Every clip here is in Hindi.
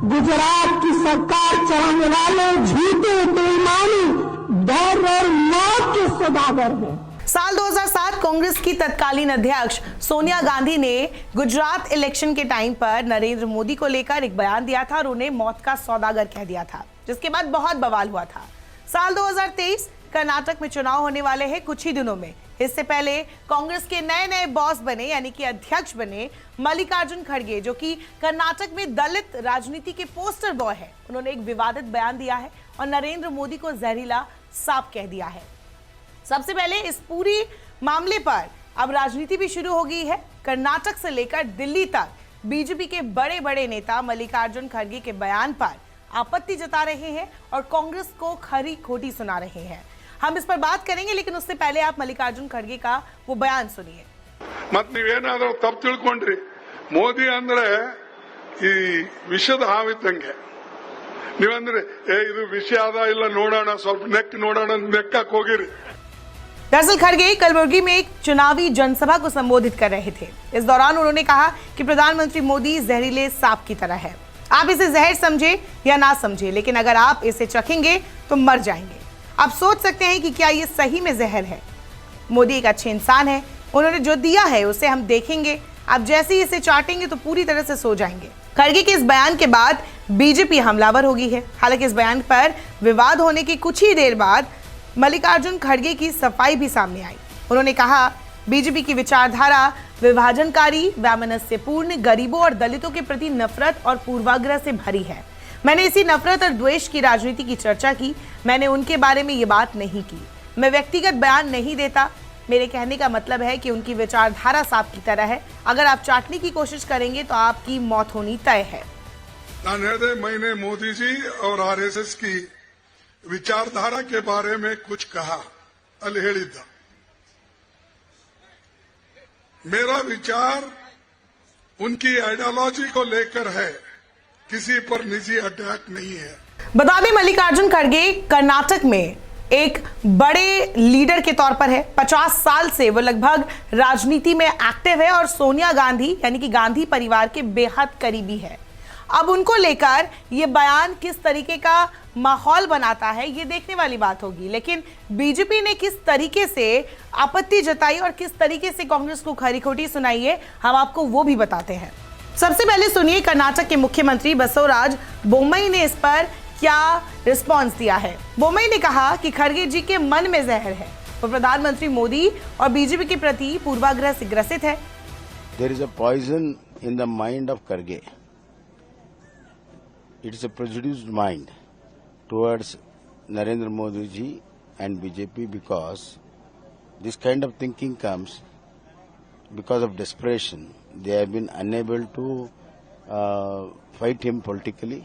गुजरात की सरकार चलाने वाले झूठे बेईमानी डर और मौत के सौदागर हैं। साल 2007 कांग्रेस की तत्कालीन अध्यक्ष सोनिया गांधी ने गुजरात इलेक्शन के टाइम पर नरेंद्र मोदी को लेकर एक बयान दिया था और उन्हें मौत का सौदागर कह दिया था, जिसके बाद बहुत बवाल हुआ था। साल 2023 कर्नाटक में चुनाव होने वाले हैं कुछ ही दिनों में। इससे पहले कांग्रेस के नए बॉस बने यानी कि अध्यक्ष बने मल्लिकार्जुन खड़गे, जो कि कर्नाटक में दलित राजनीति के पोस्टर बॉय है। उन्होंने एक विवादित बयान दिया है और नरेंद्र मोदी को जहरीला सांप कह दिया है। सबसे पहले इस पूरी मामले पर अब राजनीति भी शुरू हो गई है। कर्नाटक से लेकर दिल्ली तक बीजेपी के बड़े बड़े नेता मल्लिकार्जुन खड़गे के बयान पर आपत्ति जता रहे हैं और कांग्रेस को खरी खोटी सुना रहे हैं। हम इस पर बात करेंगे, लेकिन उससे पहले आप मल्लिकार्जुन खड़गे का वो बयान सुनिए। मत ನೀವೇನಾದರೂ ತಪ್ಪು ತಿಳ್ಕೊಂಡ್ರಿ ಮೋದಿ ಅಂದ್ರೆ ಈ ವಿಷದ ಹಾವಿದ್ದಂಗೆ ನೀವಂದ್ರೆ ಇದು ವಿಷ ಆದ ಇಲ್ಲ ನೋಡೋಣ ಸ್ವಲ್ಪ ನೆಕ್ ನೋಡೋಣ ನೆಕ್ಕಕ್ಕೆ ಹೋಗಿರಿ। दरअसल खड़गे कलबुर्गी में एक चुनावी जनसभा को संबोधित कर रहे थे। इस दौरान उन्होंने कहा कि प्रधानमंत्री मोदी जहरीले सांप की तरह है। आप इसे जहर समझे या ना समझे, लेकिन अगर आप इसे चखेंगे तो मर जाएंगे। आप सोच सकते हैं कि क्या ये सही में जहर है। मोदी एक अच्छे इंसान है, उन्होंने जो दिया है उसे हम देखेंगे। आप जैसे ही इसे चाटेंगे तो पूरी तरह से सो जाएंगे। खड़गे के इस बयान के बाद बीजेपी हमलावर हो गई है। हालांकि इस बयान पर विवाद होने की कुछ ही देर बाद मल्लिकार्जुन खड़गे की सफाई भी सामने आई। उन्होंने कहा, बीजेपी की विचारधारा विभाजनकारी, वैमनस्यपूर्ण, गरीबों और दलितों के प्रति नफरत और पूर्वाग्रह से भरी है। मैंने इसी नफरत और द्वेष की राजनीति की चर्चा की। मैंने उनके बारे में ये बात नहीं की। मैं व्यक्तिगत बयान नहीं देता। मेरे कहने का मतलब है कि उनकी विचारधारा सांप की तरह है। अगर आप चाटने की कोशिश करेंगे तो आपकी मौत होनी तय है। मैंने मोदी जी और आरएसएस की विचारधारा के बारे में कुछ कहा ಅಲ್ಲಿ ಹೇಳಿದ್ದ। मेरा विचार उनकी आइडियोलॉजी को लेकर है, किसी पर निजी अटैक नहीं है। बता दें, मल्लिकार्जुन खड़गे कर्नाटक में एक बड़े लीडर के तौर पर है। 50 साल से वो लगभग राजनीति में एक्टिव है और सोनिया गांधी यानी कि गांधी परिवार के बेहद करीबी है। अब उनको लेकर ये बयान किस तरीके का माहौल बनाता है ये देखने वाली बात होगी। लेकिन बीजेपी ने किस तरीके से आपत्ति जताई और किस तरीके से कांग्रेस को खरी खोटी सुनाई है, हम आपको वो भी बताते हैं। सबसे पहले सुनिए कर्नाटक के मुख्यमंत्री बसवराज बोम्मई ने इस पर क्या रिस्पॉन्स दिया है। बोम्मई ने कहा कि खड़गे जी के मन में जहर है। वो प्रधानमंत्री मोदी और बीजेपी के प्रति पूर्वाग्रह से ग्रसित है। There is a poison in the mind of Kharge. It is a prejudiced mind towards Narendra Modi ji and BJP because this kind of thinking comes because of desperation. They have been unable to fight him politically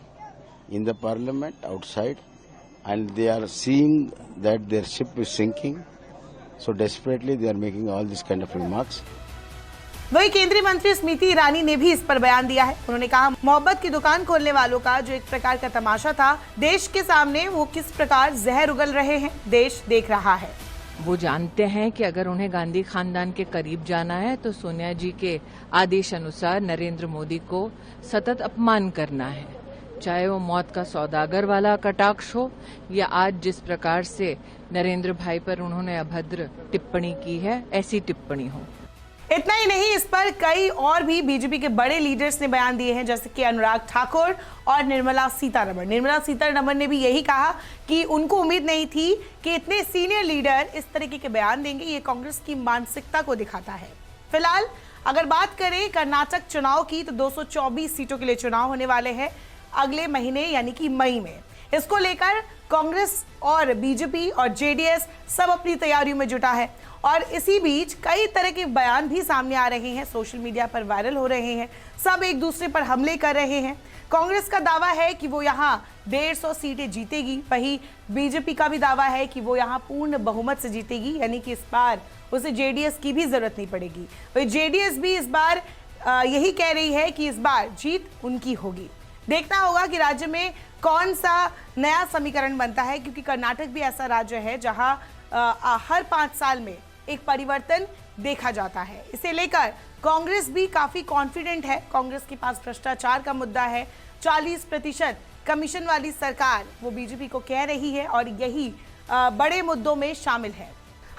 in the parliament, outside, and they are seeing that their ship is sinking. So desperately they are making all these kind of remarks. वही केंद्रीय मंत्री स्मृति ईरानी ने भी इस पर बयान दिया है। उन्होंने कहा, मोहब्बत की दुकान खोलने वालों का जो एक प्रकार का तमाशा था, देश के सामने वो किस प्रकार जहर उगल रहे हैं, देश देख रहा है। वो जानते हैं कि अगर उन्हें गांधी खानदान के करीब जाना है तो सोनिया जी के आदेश अनुसार नरेंद्र मोदी को सतत अपमान करना है, चाहे वो मौत का सौदागर वाला कटाक्ष हो या आज जिस प्रकार से नरेंद्र भाई पर उन्होंने अभद्र टिप्पणी की है, ऐसी टिप्पणी हो। इतना ही नहीं, इस पर कई और भी बीजेपी के बड़े लीडर्स ने बयान दिए हैं, जैसे कि अनुराग ठाकुर और निर्मला सीतारमण। निर्मला सीतारमण ने भी यही कहा कि उनको उम्मीद नहीं थी कि इतने सीनियर लीडर इस तरीके के बयान देंगे। ये कांग्रेस की मानसिकता को दिखाता है। फिलहाल अगर बात करें कर्नाटक चुनाव की तो 224 सीटों के लिए चुनाव होने वाले हैं अगले महीने यानी कि मई में। इसको लेकर कांग्रेस और बीजेपी और जेडीएस सब अपनी तैयारियों में जुटा है और इसी बीच कई तरह के बयान भी सामने आ रहे हैं, सोशल मीडिया पर वायरल हो रहे हैं। सब एक दूसरे पर हमले कर रहे हैं। कांग्रेस का दावा है कि वो यहाँ 150 सीटें जीतेगी, वहीं बीजेपी का भी दावा है कि वो यहाँ पूर्ण बहुमत से जीतेगी, यानी कि इस बार उसे जेडीएस की भी जरूरत नहीं पड़ेगी। वही जेडीएस भी इस बार यही कह रही है कि इस बार जीत उनकी होगी। देखना होगा कि राज्य में कौन सा नया समीकरण बनता है, क्योंकि कर्नाटक भी ऐसा राज्य है जहां हर 5 साल में एक परिवर्तन देखा जाता है। इसे लेकर कांग्रेस भी काफी कॉन्फिडेंट है। कांग्रेस के पास भ्रष्टाचार का मुद्दा है, 40% कमीशन वाली सरकार वो बीजेपी को कह रही है और यही बड़े मुद्दों में शामिल है।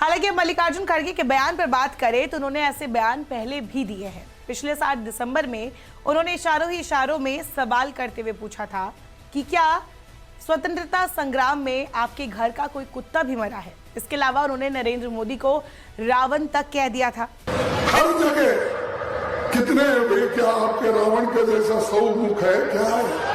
हालांकि मल्लिकार्जुन खड़गे के बयान पर बात करें तो उन्होंने ऐसे बयान पहले भी दिए हैं। पिछले साल दिसंबर में उन्होंने इशारों ही इशारों में सवाल करते हुए पूछा था कि क्या स्वतंत्रता संग्राम में आपके घर का कोई कुत्ता भी मरा है। इसके अलावा उन्होंने नरेंद्र मोदी को रावण तक कह दिया था। हर जगह कितने क्या आपके रावण के जैसा 100 मुख है क्या है?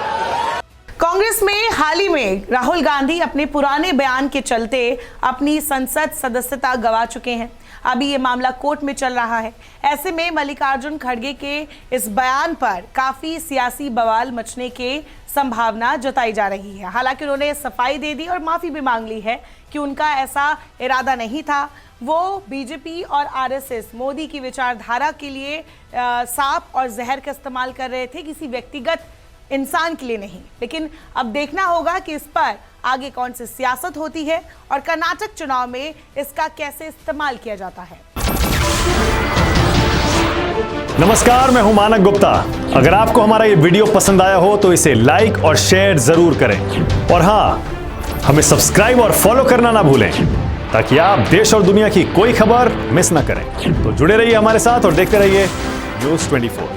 कांग्रेस में हाल ही में राहुल गांधी अपने पुराने बयान के चलते अपनी संसद सदस्यता गंवा चुके हैं। अभी ये मामला कोर्ट में चल रहा है। ऐसे में मल्लिकार्जुन खड़गे के इस बयान पर काफी सियासी बवाल मचने की संभावना जताई जा रही है। हालांकि उन्होंने सफाई दे दी और माफी भी मांग ली है कि उनका ऐसा इरादा नहीं था। वो बीजेपी और आरएसएस मोदी की विचारधारा के लिए सांप और जहर का इस्तेमाल कर रहे थे, किसी व्यक्तिगत इंसान के लिए नहीं। लेकिन अब देखना होगा कि इस पर आगे कौन सी सियासत होती है और कर्नाटक चुनाव में इसका कैसे इस्तेमाल किया जाता है। नमस्कार, मैं हूं मानक गुप्ता। अगर आपको हमारा ये वीडियो पसंद आया हो तो इसे लाइक और शेयर जरूर करें और हां, हमें सब्सक्राइब और फॉलो करना ना भूलें ताकि आप देश और दुनिया की कोई खबर मिस ना करें। तो जुड़े रहिए हमारे साथ और देखते रहिए न्यूज़ 24।